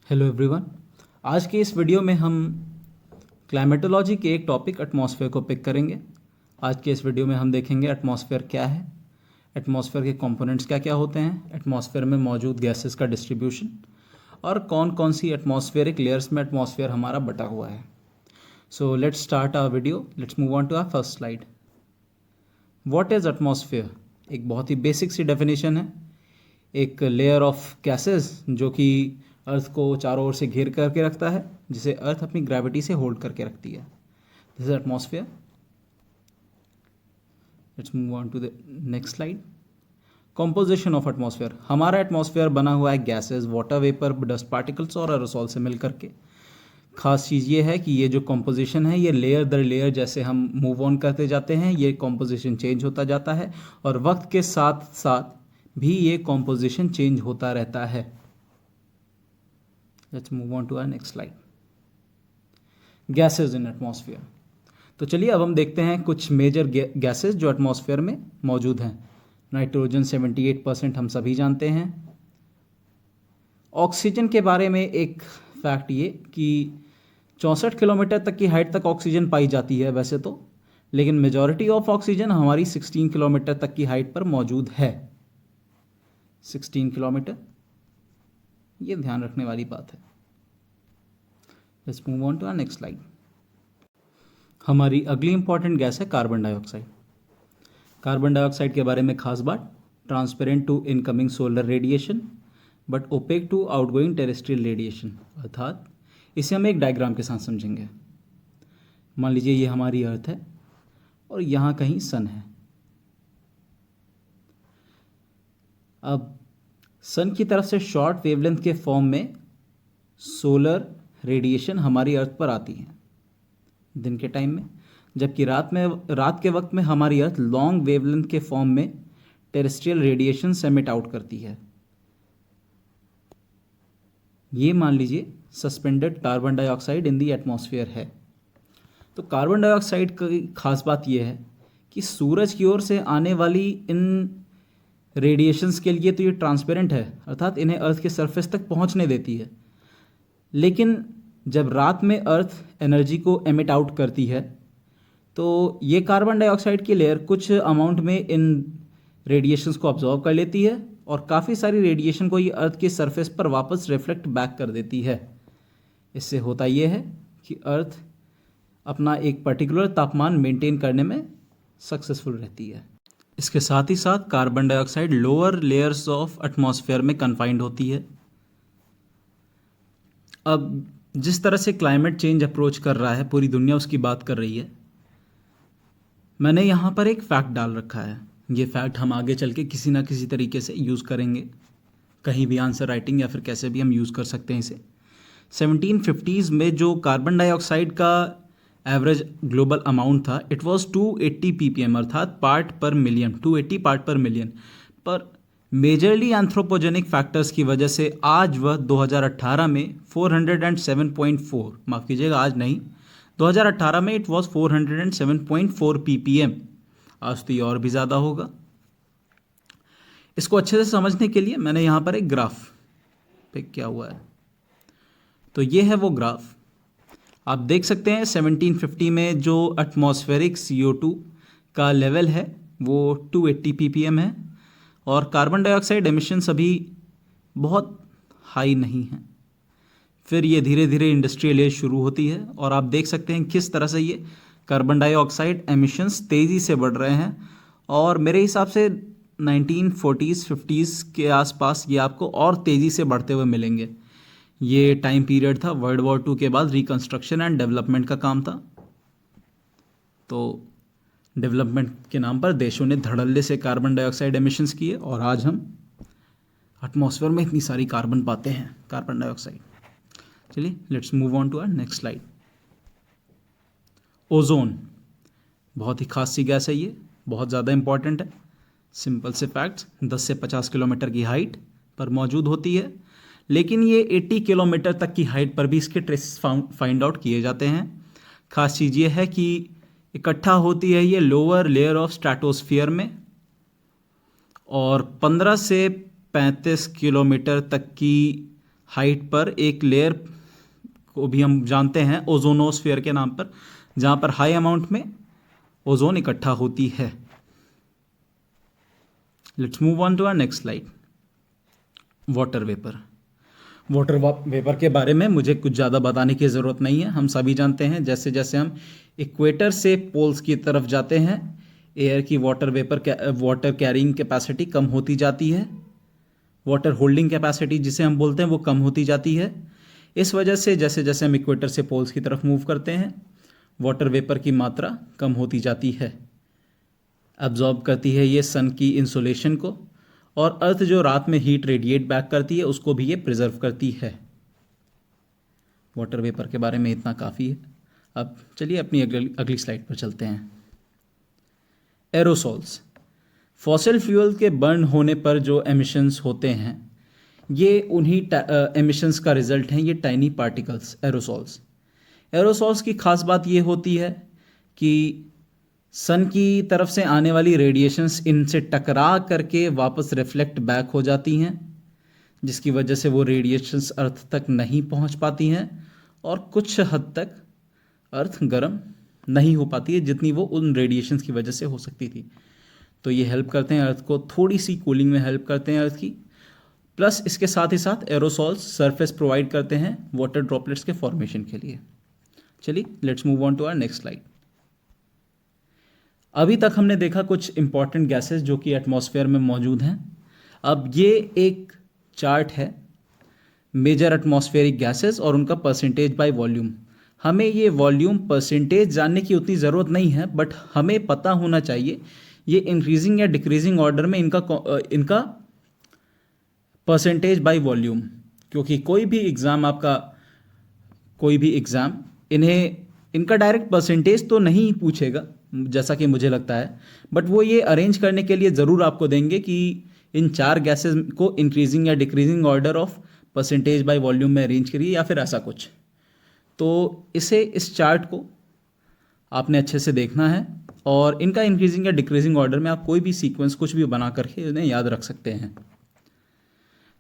Hello everyone. आज के इस वीडियो में हम क्लाइमेटोलॉजी के एक टॉपिक एटमॉस्फेयर को पिक करेंगे। आज के इस वीडियो में हम देखेंगे एटमॉस्फेयर क्या है, एटमॉस्फेयर के कंपोनेंट्स क्या क्या होते हैं, एटमॉस्फेयर में मौजूद गैसेस का डिस्ट्रीब्यूशन और कौन कौन सी एटमॉस्फेरिक लेयर्स में एटमॉस्फेयर हमारा बटा हुआ है। So let's start our video. Let's move on to our first slide. What is atmosphere? एक बहुत ही बेसिक सी डेफिनेशन है। एक लेयर ऑफ गैसेस जो कि अर्थ को चारों ओर से घेर करके रखता है, जिसे अर्थ अपनी ग्रेविटी से होल्ड करके रखती है। This is atmosphere. Let's move on to the next slide. Composition of atmosphere. हमारा एटमॉस्फेयर बना हुआ है gases, water vapour, dust particles और एरोसॉल से मिल करके। खास चीज़ ये है कि ये जो कॉम्पोजिशन है ये लेयर दर लेयर जैसे हम मूव ऑन करते जाते हैं ये कॉम्पोजिशन चेंज होता जाता है और वक्त के साथ साथ भी ये कॉम्पोजिशन चेंज होता रहता है। Let's move on to our next slide. Gases in atmosphere. तो चलिए अब हम देखते हैं कुछ मेजर गैसेस जो एटमॉस्फेयर में मौजूद हैं। नाइट्रोजन 78% हम सभी जानते हैं। ऑक्सीजन के बारे में एक फैक्ट ये कि 64 किलोमीटर तक की हाइट तक ऑक्सीजन पाई जाती है वैसे तो, लेकिन मेजॉरिटी ऑफ ऑक्सीजन हमारी 16 किलोमीटर तक की हाइट पर मौजूद है। 16 किलोमीटर, ये ध्यान रखने वाली बात है। Let's move on to our next slide. हमारी अगली इंपॉर्टेंट गैस है कार्बन डाइऑक्साइड। कार्बन डाइऑक्साइड के बारे में खास बात, transparent to incoming solar radiation but opaque to outgoing terrestrial radiation. अर्थात इसे हम एक डायग्राम के साथ समझेंगे। मान लीजिए ये हमारी अर्थ है और यहाँ कहीं सन है। अब सन की तरफ से शॉर्ट वेवलेंथ के फॉर्म में सोलर रेडिएशन हमारी अर्थ पर आती है दिन के टाइम में, जबकि रात के वक्त में हमारी अर्थ लॉन्ग वेवलेंथ के फॉर्म में टेरेस्ट्रियल रेडिएशन एमिट आउट करती है। ये मान लीजिए suspended carbon dioxide in the atmosphere है। तो कार्बन डाइऑक्साइड की खास बात यह है कि सूरज की ओर से आने वाली इन रेडिएशंस के लिए तो ये ट्रांसपेरेंट है, अर्थात इन्हें अर्थ के सरफेस तक पहुंचने देती है। लेकिन जब रात में अर्थ एनर्जी को एमिट आउट करती है तो ये कार्बन डाइऑक्साइड की लेयर कुछ अमाउंट में इन रेडिएशंस को ऑब्जॉर्व कर लेती है और काफ़ी सारी रेडिएशन को ये अर्थ के सरफेस पर वापस रिफ्लेक्ट बैक कर देती है। इससे होता ये है कि अर्थ अपना एक पर्टिकुलर तापमान मेंटेन करने में सक्सेसफुल रहती है। इसके साथ ही साथ carbon dioxide lower layers of atmosphere में कन्फाइंड होती है। अब जिस तरह से क्लाइमेट चेंज अप्रोच कर रहा है, पूरी दुनिया उसकी बात कर रही है, मैंने यहाँ पर एक फैक्ट डाल रखा है। ये फैक्ट हम आगे चल के किसी ना किसी तरीके से यूज़ करेंगे, कहीं भी आंसर राइटिंग या फिर कैसे भी हम यूज़ कर सकते हैं इसे। 1750s में जो कार्बन डाइऑक्साइड का एवरेज ग्लोबल अमाउंट था, इट वाज 280 ppm, अर्थात पार्ट पर मिलियन, 280 पार्ट पर मिलियन। पर मेजरली एंथ्रोपोजेनिक फैक्टर्स की वजह से आज वह 2018 में 407.4, माफ़ कीजिएगा आज नहीं, 2018 में इट वाज 407.4 ppm। आज तो ये और भी ज़्यादा होगा। इसको अच्छे से समझने के लिए मैंने यहाँ पर एक ग्राफ पिक किया हुआ है। तो ये है वो ग्राफ। आप देख सकते हैं 1750 में जो एटमॉस्फेरिक CO2 का लेवल है वो 280 ppm है और कार्बन डाइऑक्साइड एमिशंस अभी बहुत हाई नहीं हैं। फिर ये धीरे धीरे इंडस्ट्रियल एज शुरू होती है और आप देख सकते हैं किस तरह से ये कार्बन डाइऑक्साइड एमिशंस तेज़ी से बढ़ रहे हैं और मेरे हिसाब से 1940s 50s के आसपास ये आपको और तेज़ी से बढ़ते हुए मिलेंगे। ये टाइम पीरियड था वर्ल्ड वॉर 2 के बाद रिकंस्ट्रक्शन एंड डेवलपमेंट का काम था। तो डेवलपमेंट के नाम पर देशों ने धड़ल्ले से कार्बन डाइऑक्साइड एमिशंस किए और आज हम एटमॉस्फेयर में इतनी सारी कार्बन पाते हैं, कार्बन डाइऑक्साइड। चलिए let's move on to our next slide. Ozone बहुत ही खास सी गैस है, ये बहुत ज़्यादा इंपॉर्टेंट है। सिंपल से फैक्ट्स, 10 से 50 किलोमीटर की हाइट पर मौजूद होती है, लेकिन ये 80 किलोमीटर तक की हाइट पर भी इसके ट्रेसेस फाइंड आउट किए जाते हैं। खास चीज़ ये है कि इकट्ठा होती है ये लोअर लेयर ऑफ स्ट्रेटोस्फियर में और 15 से 35 किलोमीटर तक की हाइट पर एक लेयर को भी हम जानते हैं ओजोनोस्फीयर के नाम पर, जहाँ पर हाई अमाउंट में ओजोन इकट्ठा होती है। Let's move on to our next slide. Water vapour. Water vapour के बारे में मुझे कुछ ज़्यादा बताने की ज़रूरत नहीं है। हम सभी जानते हैं जैसे जैसे हम इक्वेटर से पोल्स की तरफ जाते हैं, एयर की वाटर कैरिंग कैपेसिटी कम होती जाती है, वाटर होल्डिंग कैपेसिटी जिसे हम बोलते हैं वो कम होती जाती है। इस वजह से जैसे जैसे हम इक्वेटर से पोल्स की तरफ मूव करते हैं, वाटर वेपर की मात्रा कम होती जाती है। अब्जॉर्ब करती है ये सन की इंसोलेशन को, और अर्थ जो रात में हीट रेडिएट बैक करती है उसको भी ये प्रिजर्व करती है। वाटर वेपर के बारे में इतना काफ़ी है। अब चलिए अपनी अगली स्लाइड पर चलते हैं। एरोसॉल्स। फॉसिल फ्यूल के बर्न होने पर जो एमिशंस होते हैं, ये उन्हीं एमिशंस का रिजल्ट हैं, ये टाइनी पार्टिकल्स, एरोसॉल्स। एरोसॉल्स की खास बात ये होती है कि सन की तरफ से आने वाली रेडिएशंस इनसे टकरा करके वापस रिफ्लेक्ट बैक हो जाती हैं, जिसकी वजह से वो रेडिएशंस अर्थ तक नहीं पहुंच पाती हैं और कुछ हद तक अर्थ गर्म नहीं हो पाती है जितनी वो उन रेडिएशंस की वजह से हो सकती थी। तो ये हेल्प करते हैं अर्थ को, थोड़ी सी कूलिंग में हेल्प करते हैं अर्थ की। प्लस इसके साथ ही साथ एरोसॉल्स सरफेस प्रोवाइड करते हैं वाटर ड्रॉपलेट्स के फॉर्मेशन के लिए। चलिए let's move on to our next slide. अभी तक हमने देखा कुछ इंपॉर्टेंट गैसेस जो कि एटमॉस्फेयर में मौजूद हैं। अब ये एक चार्ट है मेजर एटमॉस्फेरिक गैसेस और उनका परसेंटेज बाय वॉल्यूम। हमें ये वॉल्यूम परसेंटेज जानने की उतनी ज़रूरत नहीं है, बट हमें पता होना चाहिए ये इंक्रीजिंग या डिक्रीजिंग ऑर्डर में इनका परसेंटेज बाय वॉल्यूम, क्योंकि कोई भी एग्ज़ाम इनका डायरेक्ट परसेंटेज तो नहीं पूछेगा जैसा कि मुझे लगता है, बट वो ये अरेंज करने के लिए ज़रूर आपको देंगे कि इन 4 गैसेस को इंक्रीजिंग या decreasing order of percentage by volume में अरेंज करिए या फिर ऐसा कुछ। तो इस चार्ट को आपने अच्छे से देखना है और इनका इंक्रीजिंग या डिक्रीजिंग ऑर्डर में आप कोई भी सीक्वेंस कुछ भी बना करके उन्हें याद रख सकते हैं।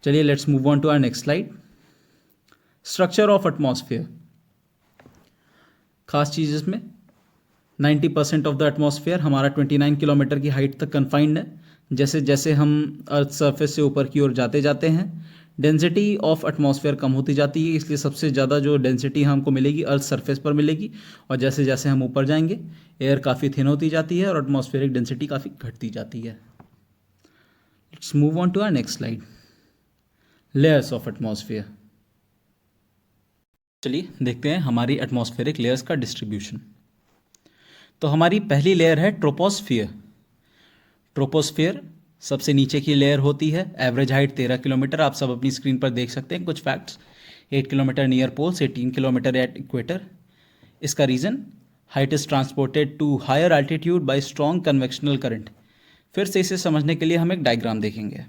चलिए let's move on to our next slide. Structure of atmosphere. खास चीज़ इसमें 90% ऑफ द एटमॉस्फेयर हमारा 29 किलोमीटर की हाइट तक कन्फाइंड है। जैसे जैसे हम अर्थ सरफेस से ऊपर की ओर जाते जाते हैं, डेंसिटी ऑफ एटमॉस्फेयर कम होती जाती है, इसलिए सबसे ज़्यादा जो डेंसिटी हमको मिलेगी अर्थ सरफेस पर मिलेगी। और जैसे जैसे हम ऊपर जाएंगे एयर काफ़ी थिन होती जाती है और एटमॉस्फेरिक डेंसिटी काफ़ी घटती जाती है। Let's move on to our next slide. Layers of atmosphere. चलिए देखते हैं हमारी एटमॉस्फेरिक लेयर्स का डिस्ट्रीब्यूशन। तो हमारी पहली लेयर है ट्रोपोस्फियर। ट्रोपोस्फियर सबसे नीचे की लेयर होती है, एवरेज हाइट 13 किलोमीटर। आप सब अपनी स्क्रीन पर देख सकते हैं कुछ facts. 8 kilometre near poles, 18 kilometre at equator. इसका reason, height is transported to higher altitude by strong convectional current. फिर से इसे समझने के लिए हम एक डायग्राम देखेंगे।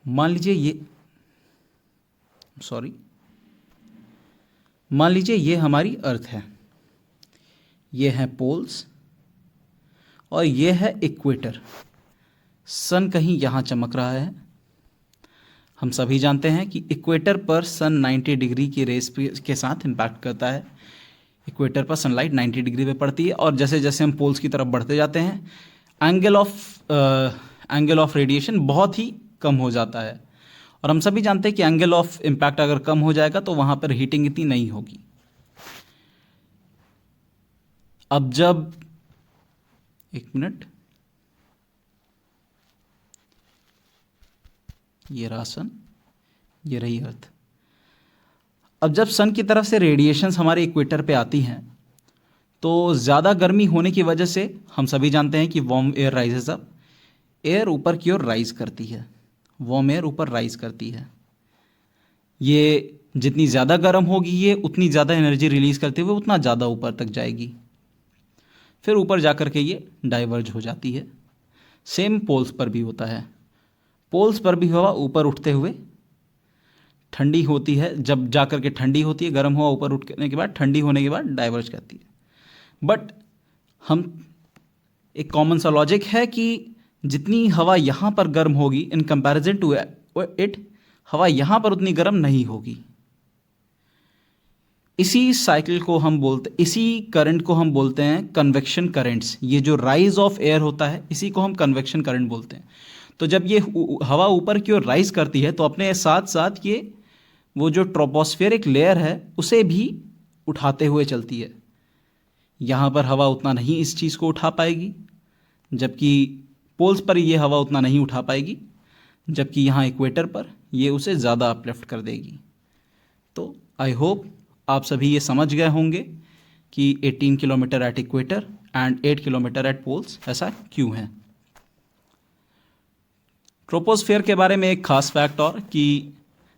मान लीजिए ये हमारी अर्थ है, ये हैं पोल्स और ये है इक्वेटर। सन कहीं यहाँ चमक रहा है। हम सभी जानते हैं कि इक्वेटर पर सन 90 डिग्री की रेस के साथ इम्पैक्ट करता है। इक्वेटर पर सनलाइट 90 डिग्री पे पड़ती है और जैसे जैसे हम पोल्स की तरफ बढ़ते जाते हैं एंगल ऑफ रेडिएशन बहुत ही कम हो जाता है। और हम सभी जानते हैं कि एंगल ऑफ इम्पैक्ट अगर कम हो जाएगा तो वहाँ पर हीटिंग इतनी नहीं होगी। अब जब एक मिनट, ये रहा सन, ये रही अर्थ। अब जब सन की तरफ से रेडिएशंस हमारे इक्वेटर पे आती हैं तो ज़्यादा गर्मी होने की वजह से हम सभी जानते हैं कि warm air rises up, air ऊपर की ओर राइज करती है, वार्म एयर ऊपर राइज करती है। ये जितनी ज़्यादा गर्म होगी ये उतनी ज़्यादा एनर्जी रिलीज़ करते हुए उतना ज़्यादा ऊपर तक जाएगी, फिर ऊपर जा कर के ये डाइवर्ज हो जाती है। सेम पोल्स पर भी होता है। पोल्स पर भी हवा ऊपर उठते हुए ठंडी होती है, जब जा कर के ठंडी होती है, गर्म हवा ऊपर उठने के बाद ठंडी होने के बाद डाइवर्ज करती है। बट हम एक कॉमन सा लॉजिक है कि जितनी हवा यहाँ पर गर्म होगी इन कंपैरिजन टू इट, हवा यहाँ पर उतनी गर्म नहीं होगी। इसी साइकिल को हम बोलते, इसी करंट को हम बोलते हैं कन्वेक्शन करंट्स। ये जो राइज ऑफ एयर होता है इसी को हम कन्वेक्शन करंट बोलते हैं। तो जब ये हवा ऊपर की ओर राइज करती है तो अपने साथ साथ ये वो जो ट्रोपोस्फेरिक लेयर है उसे भी उठाते हुए चलती है। यहाँ पर हवा उतना नहीं इस चीज़ को उठा पाएगी, जबकि पोल्स पर ये हवा उतना नहीं उठा पाएगी, जबकि यहाँ इक्वेटर पर ये उसे ज़्यादा अपलिफ्ट कर देगी। तो आई होप आप सभी ये समझ गए होंगे कि 18 kilometre at equator and 8 kilometre at poles ऐसा क्यों है। ट्रोपोस्फेयर के बारे में एक खास फैक्ट और कि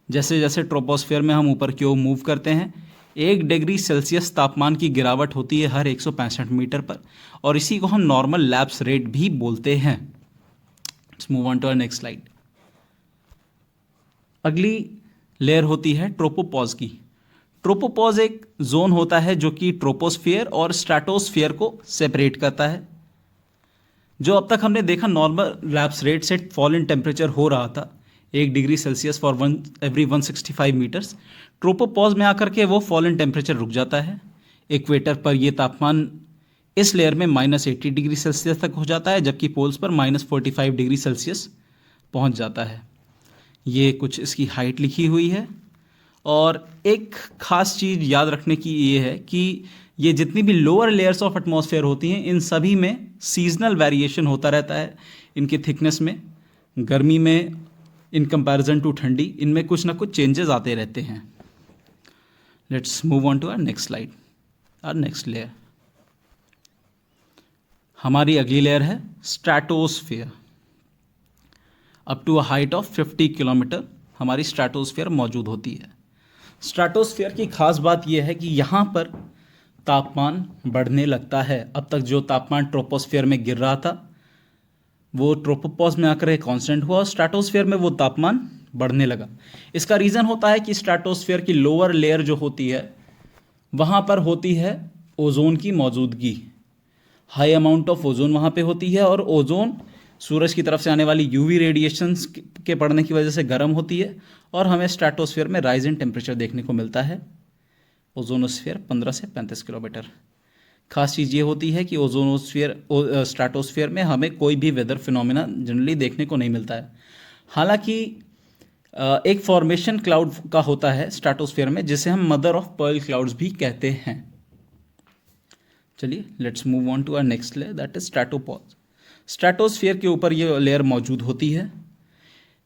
जैसे जैसे ट्रोपोस्फेयर में हम ऊपर की ओर मूव करते हैं 1 डिग्री सेल्सियस तापमान की गिरावट होती है हर 165 मीटर पर, और इसी को हम नॉर्मल लैप्स रेट भी बोलते हैं। Let's move on to our next slide. अगली लेयर होती है ट्रोपोपॉज की। ट्रोपोपॉज एक जोन होता है जो कि ट्रोपोस्फियर और स्ट्रेटोस्फियर को सेपरेट करता है। जो अब तक हमने देखा नॉर्मल लैप्स रेट से फॉल इन टेम्परेचर हो रहा था 1 degree Celsius for every 165 metres, tropopause में आकर के वो फॉल इन टेम्परेचर रुक जाता है। इक्वेटर पर ये तापमान इस लेयर में -80 डिग्री सेल्सियस तक हो जाता है, जबकि पोल्स पर -45 डिग्री सेल्सियस पहुंच जाता है। ये कुछ इसकी हाइट लिखी हुई है। और एक ख़ास चीज़ याद रखने की ये है कि ये जितनी भी लोअर लेयर्स ऑफ एटमॉस्फेयर होती हैं इन सभी में सीजनल वेरिएशन होता रहता है इनके थिकनेस में। गर्मी में इन कंपैरिजन टू ठंडी इनमें कुछ ना कुछ चेंजेस आते रहते हैं। Let's move on to our next slide, our next layer. हमारी अगली लेयर है stratosphere. Up to a height of 50 kilometre हमारी स्ट्रेटोस्फियर मौजूद होती है। स्ट्रेटोस्फियर की खास बात यह है कि यहाँ पर तापमान बढ़ने लगता है। अब तक जो तापमान ट्रोपोस्फियर में गिर रहा था वो ट्रोपोपॉज में आकर कांस्टेंट हुआ और स्ट्रेटोस्फियर में वो तापमान बढ़ने लगा। इसका रीज़न होता है कि स्ट्रेटोस्फियर की लोअर लेयर जो होती है वहाँ पर होती है ओजोन की मौजूदगी। हाई अमाउंट ऑफ ओजोन वहाँ पे होती है और ओजोन सूरज की तरफ से आने वाली यूवी रेडिएशंस के पड़ने की वजह से गर्म होती है और हमें स्ट्रेटोस्फियर में राइज इन टेम्परेचर देखने को मिलता है। ओजोनोस्फियर 15 से 35 किलोमीटर। खास चीज़ ये होती है कि स्ट्रेटोस्फियर में हमें कोई भी वेदर फिनोमिना जनरली देखने को नहीं मिलता है। हालांकि एक फॉर्मेशन क्लाउड का होता है स्ट्रेटोस्फियर में जिसे हम मदर ऑफ पर्ल क्लाउड्स भी कहते हैं। चलिए let's move on to our next layer, that is stratopause. Stratosphere के ऊपर ये लेयर मौजूद होती है।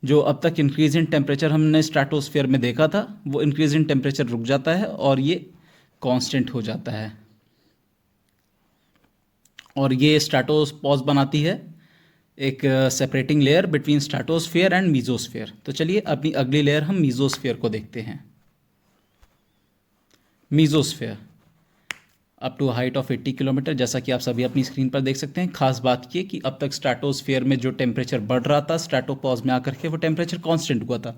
जो अब तक इंक्रीज इन टेम्परेचर हमने स्ट्रेटोस्फियर में देखा था वो इंक्रीज इन टेम्परेचर रुक जाता है और ये कांस्टेंट हो जाता है और ये स्ट्रेटोपॉज बनाती है एक separating layer between stratosphere and mesosphere. तो चलिए अपनी अगली लेयर हम मीजोस्फियर को देखते हैं। Mesosphere up to height of 80 kilometre, जैसा कि आप सभी अपनी स्क्रीन पर देख सकते हैं। खास बात ये कि अब तक स्ट्रेटोस्फियर में जो टेम्परेचर बढ़ रहा था स्ट्रेटोपॉज में आकर के वो टेम्परेचर कांस्टेंट हुआ था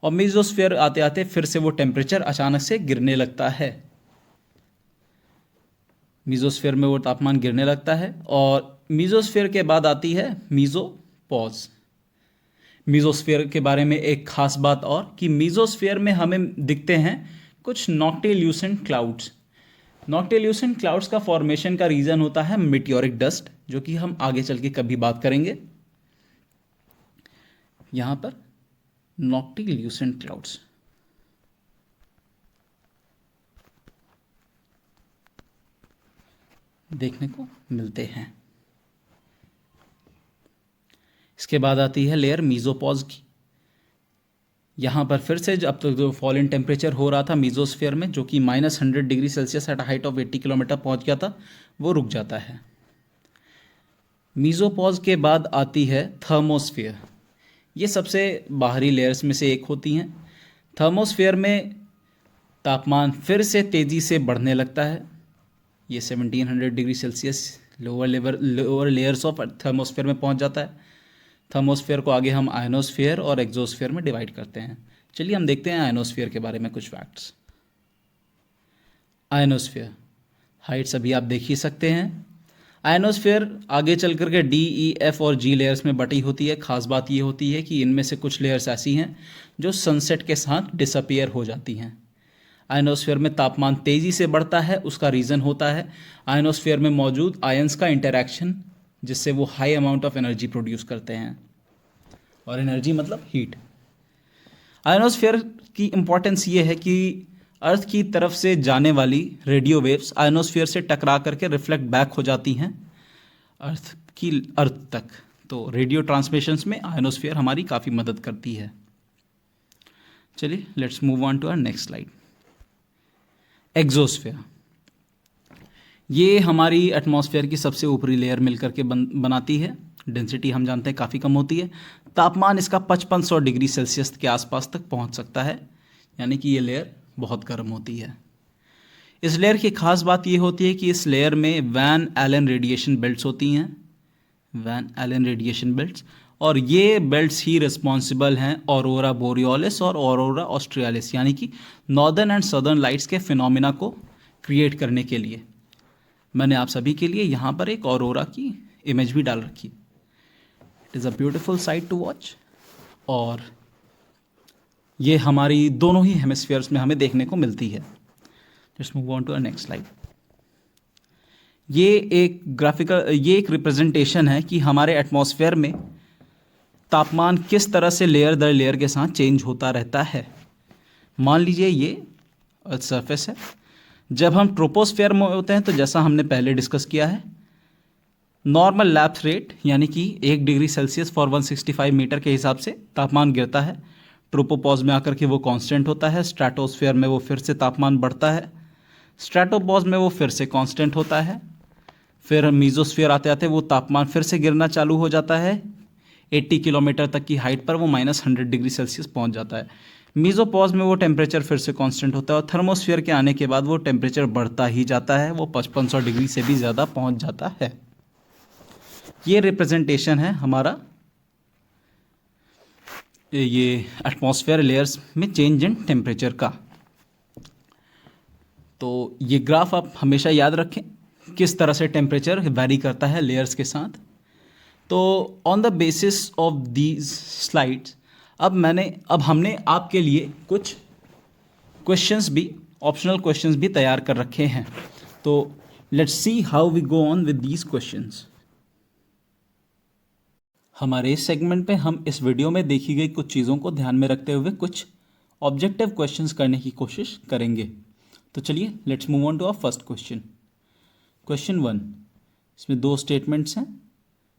और मीजोस्फियर आते आते फिर से वो टेम्परेचर अचानक से गिरने लगता है। मीजोस्फियर में वो तापमान गिरने लगता है और मीजोस्फियर के बाद आती है मीजोपॉज। मीजोस्फियर के बारे में एक खास बात और कि मीजोस्फियर में हमें दिखते हैं कुछ नॉक्टिल्यूसेंट क्लाउड्स। नॉक्टिल्यूसेंट क्लाउड्स का फॉर्मेशन का रीज़न होता है मिटियोरिक डस्ट, जो कि हम आगे चल के कभी बात करेंगे। यहाँ पर नॉक्टिल्यूसेंट क्लाउड्स देखने को मिलते हैं। इसके बाद आती है लेयर मीजोपॉज की। यहाँ पर फिर से अब तक जो फॉल इन टेम्परेचर हो रहा था मीजोस्फियर में जो कि -100 degree Celsius at height of 80 kilometre पहुँच गया था वो रुक जाता है। मीजोपॉज के बाद आती है थर्मोस्फियर। ये सबसे बाहरी लेयर्स में से एक होती हैं। थर्मोस्फियर में तापमान फिर से तेज़ी से बढ़ने लगता है। ये 1700 degree Celsius lower layers of thermosphere में पहुंच जाता है। थर्मोस्फियर को आगे हम आयनोस्फियर और एक्सोस्फियर में डिवाइड करते हैं। चलिए हम देखते हैं आयनोस्फियर के बारे में कुछ फैक्ट्स। आयनोस्फियर हाइट सभी आप देख ही सकते हैं। आयनोस्फेयर आगे चल कर के डी, ई, एफ और जी लेयर्स में बटी होती है। खास बात ये होती है कि इनमें से कुछ लेयर्स ऐसी हैं जो सनसेट के साथ डिसअपियर हो जाती हैं। आयनोस्फेयर में तापमान तेज़ी से बढ़ता है, उसका रीज़न होता है आयनोस्फेयर में मौजूद आयंस का इंटरैक्शन, जिससे वो high amount of energy produce करते हैं, और एनर्जी मतलब हीट। आयनोस्फेयर की इम्पॉर्टेंस ये है कि अर्थ की तरफ से जाने वाली रेडियो वेव्स आयनोस्फेयर से टकरा करके रिफ्लेक्ट बैक हो जाती हैं अर्थ तक। तो रेडियो ट्रांसमिशंस में आयनोस्फेयर हमारी काफ़ी मदद करती है। चलिए let's move on to our next slide. Exosphere, ये हमारी एटमॉस्फेयर की सबसे ऊपरी लेयर मिलकर के बनाती है। डेंसिटी हम जानते हैं काफ़ी कम होती है। तापमान इसका 5500 डिग्री सेल्सियस के आसपास तक पहुंच सकता है, यानी कि ये लेयर बहुत गर्म होती है। इस लेयर की खास बात ये होती है कि इस लेयर में वैन एलन रेडिएशन बेल्ट्स होती हैं, वैन एलन रेडिएशन बेल्ट्स, और ये बेल्ट्स ही रिस्पॉन्सिबल हैं ऑरोरा बोरियोलिस और ऑरोरा ऑस्ट्रियालिस, यानी कि नॉर्दर्न एंड सदर्न लाइट्स के फिनोमिना को क्रिएट करने के लिए। मैंने आप सभी के लिए यहाँ पर एक ऑरोरा की इमेज भी डाल रखी है। It is a beautiful sight to watch, और ये हमारी दोनों ही हेमिस्फीयर्स में हमें देखने को मिलती है। Let's move on to our next slide. ये एक रिप्रेजेंटेशन है कि हमारे एटमॉस्फेयर में तापमान किस तरह से लेयर दर लेयर के साथ चेंज होता रहता है। मान लीजिए ये अर्थ सरफेस है। जब हम ट्रोपोस्फेयर में होते हैं तो जैसा हमने पहले डिस्कस किया है, नॉर्मल लैप्स रेट यानी कि 1 डिग्री सेल्सियस फॉर 165 मीटर के हिसाब से तापमान गिरता है। ट्रोपोपॉज में आकर के वो कांस्टेंट होता है। स्ट्रैटोस्फेयर में वो फिर से तापमान बढ़ता है। स्ट्रैटोपॉज में वो फिर से कांस्टेंट होता है। फिर मीजोस्फीयर आते आते वो तापमान फिर से गिरना चालू हो जाता है। 80 किलोमीटर तक की हाइट पर वो -100 डिग्री सेल्सियस पहुंच जाता है। मीजोपॉज में वो टेम्परेचर फिर से कांस्टेंट होता है, और थर्मोस्फीयर के आने के बाद वो टेम्परेचर बढ़ता ही जाता है, वो 5500 डिग्री से भी ज़्यादा पहुंच जाता है। ये रिप्रेजेंटेशन है हमारा ये एटमॉस्फेयर लेयर्स में चेंज इन टेम्परेचर का। तो ये ग्राफ आप हमेशा याद रखें किस तरह से टेम्परेचर वैरी करता है लेयर्स के साथ। तो on the basis of these slides अब हमने आपके लिए कुछ क्वेश्चंस भी, ऑप्शनल क्वेश्चंस भी तैयार कर रखे हैं। तो let's see how we go on with these questions. हमारे इस सेगमेंट पे हम इस वीडियो में देखी गई कुछ चीज़ों को ध्यान में रखते हुए कुछ ऑब्जेक्टिव क्वेश्चंस करने की कोशिश करेंगे। तो चलिए let's move on to our first question. Question 1, इसमें 2 स्टेटमेंट्स हैं।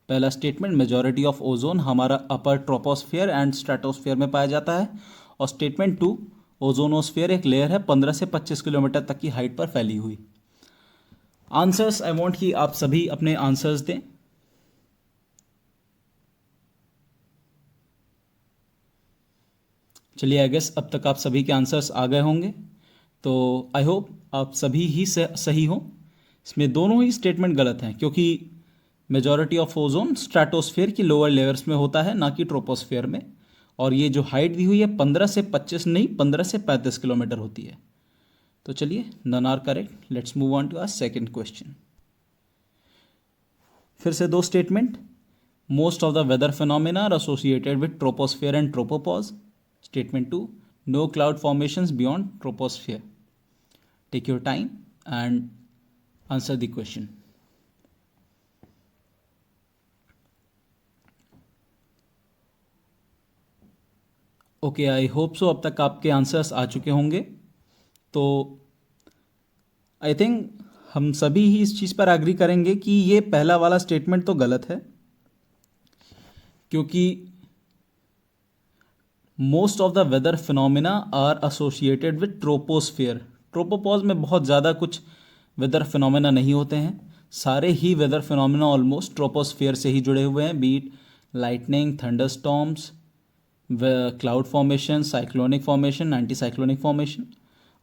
पहला स्टेटमेंट, मेजॉरिटी ऑफ ओजोन हमारा अपर ट्रोपोस्फियर एंड स्ट्रेटोस्फियर में पाया जाता है। और स्टेटमेंट 2, ओजोनोस्फियर एक लेयर है 15 से 25 किलोमीटर तक की हाइट पर फैली हुई। आंसर्स आई वांट कि आप सभी अपने आंसर्स दें। चलिए आई गेस अब तक आप सभी के आंसर्स आ गए होंगे। तो आई होप आप सभी ही सही हों। इसमें दोनों ही स्टेटमेंट गलत हैं, क्योंकि मेजॉरिटी ऑफ ओजोन स्ट्रेटोस्फियर की लोअर लेयर्स में होता है, ना कि ट्रोपोस्फियर में। और ये जो हाइट दी हुई है 15 से 25 नहीं, 15 से 35 किलोमीटर होती है। तो चलिए none are correct. Let's move on to our second question. फिर से 2 statement. Most of the weather phenomena are associated with troposphere and tropopause. Statement 2, no cloud formations beyond troposphere. Take your time and answer the question. Okay, I hope so अब तक आपके answers आ चुके होंगे। तो I think हम सभी ही इस चीज़ पर एग्री करेंगे कि ये पहला वाला स्टेटमेंट तो गलत है, क्योंकि most of the weather phenomena are associated with troposphere. Tropopause में बहुत ज़्यादा कुछ वेदर फिनोमिना नहीं होते हैं। सारे ही वेदर फिनोमिना ऑलमोस्ट ट्रोपोस्फियर से ही जुड़े हुए हैं, be it lightning, thunderstorms, cloud formation, cyclonic formation, anti cyclonic formation.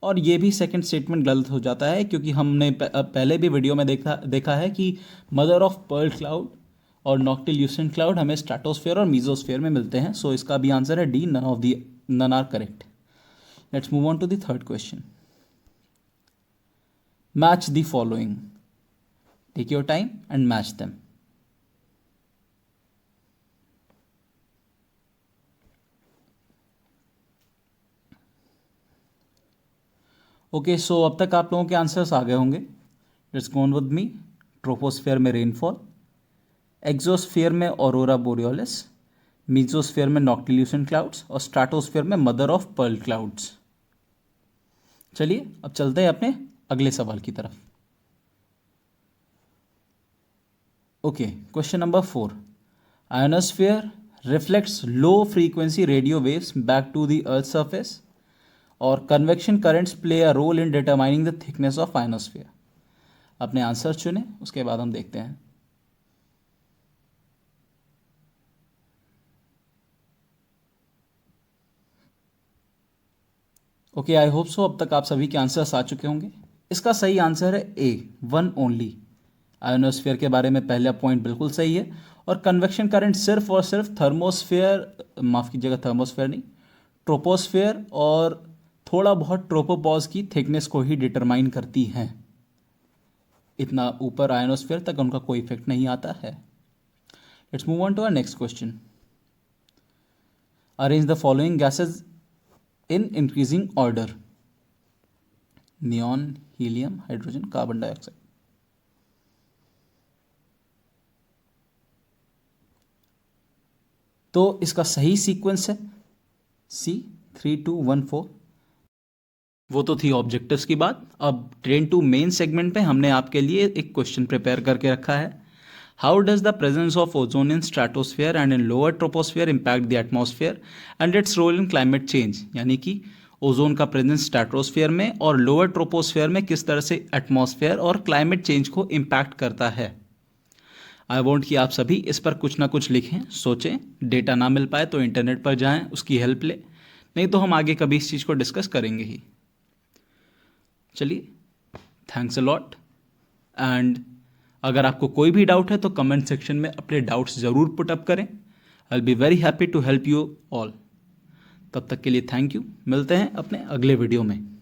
और ये भी सेकंड स्टेटमेंट गलत हो जाता है, क्योंकि हमने पहले भी वीडियो में देखा है कि मदर ऑफ पर्ल क्लाउड और नॉक्टिल्यूसेंट क्लाउड हमें स्ट्रेटोस्फेयर और मीजोस्फेयर में मिलते हैं। सो इसका भी आंसर है D, none are correct. Let's move on to the third question. Match the following. Take your time and match them. Okay, so अब तक आप लोगों के आंसर्स आ गए होंगे। Let's go on with me. Troposphere में रेनफॉल, एक्सोस्फेयर में ऑरोरा बोरियोलिस, मीजोस्फेयर में नॉक्टिल्यूशन क्लाउड्स और स्ट्राटोस्फेयर में मदर ऑफ पर्ल क्लाउड्स। चलिए अब चलते हैं अपने अगले सवाल की तरफ। Okay, question number 4। Ionosphere reflects low frequency radio waves back to the earth surface और convection currents play a role in determining the thickness of ionosphere. अपने आंसर चुने, उसके बाद हम देखते हैं। ओके, आई होप सो अब तक आप सभी के आंसर्स आ चुके होंगे। इसका सही आंसर है ए, वन ओनली। आयोनोस्फेयर के बारे में पहला पॉइंट बिल्कुल सही है। और कन्वेक्शन करंट सिर्फ और सिर्फ थर्मोस्फेयर, माफ़ कीजिएगा थर्मोस्फेयर नहीं, ट्रोपोस्फेयर और थोड़ा बहुत ट्रोपोपॉज की थिकनेस को ही डिटरमाइन करती हैं। इतना ऊपर आयोनोस्फेयर तक उनका कोई इफेक्ट नहीं आता है। Let's move on to our next question. Arrange the following gases in increasing order. Neon, helium, hydrogen, carbon dioxide. तो इसका सही सीक्वेंस है सी, 3 2 1 4। वो तो थी ऑब्जेक्टिव्स की बात। अब ट्रेन टू मेन सेगमेंट पे हमने आपके लिए एक क्वेश्चन प्रिपेयर करके रखा है। How does the presence of ozone in stratosphere and in lower troposphere impact the atmosphere and its role in climate change. यानी कि ओजोन का प्रेजेंस स्ट्रेटोस्फेयर में और लोअर ट्रोपोस्फेयर में किस तरह से एटमॉस्फेयर और क्लाइमेट चेंज को इम्पैक्ट करता है। आई वॉन्ट कि आप सभी इस पर कुछ ना कुछ लिखें, सोचें। डेटा ना मिल पाए तो इंटरनेट पर जाएं, उसकी हेल्प लें, नहीं तो हम आगे कभी इस चीज़ को डिस्कस करेंगे ही। चलिए, थैंक्स अ लॉट। एंड अगर आपको कोई भी डाउट है तो कमेंट सेक्शन में अपने डाउट्स ज़रूर पुट अप करें। I will be very happy to help you all. तब तक के लिए थैंक यू। मिलते हैं अपने अगले वीडियो में।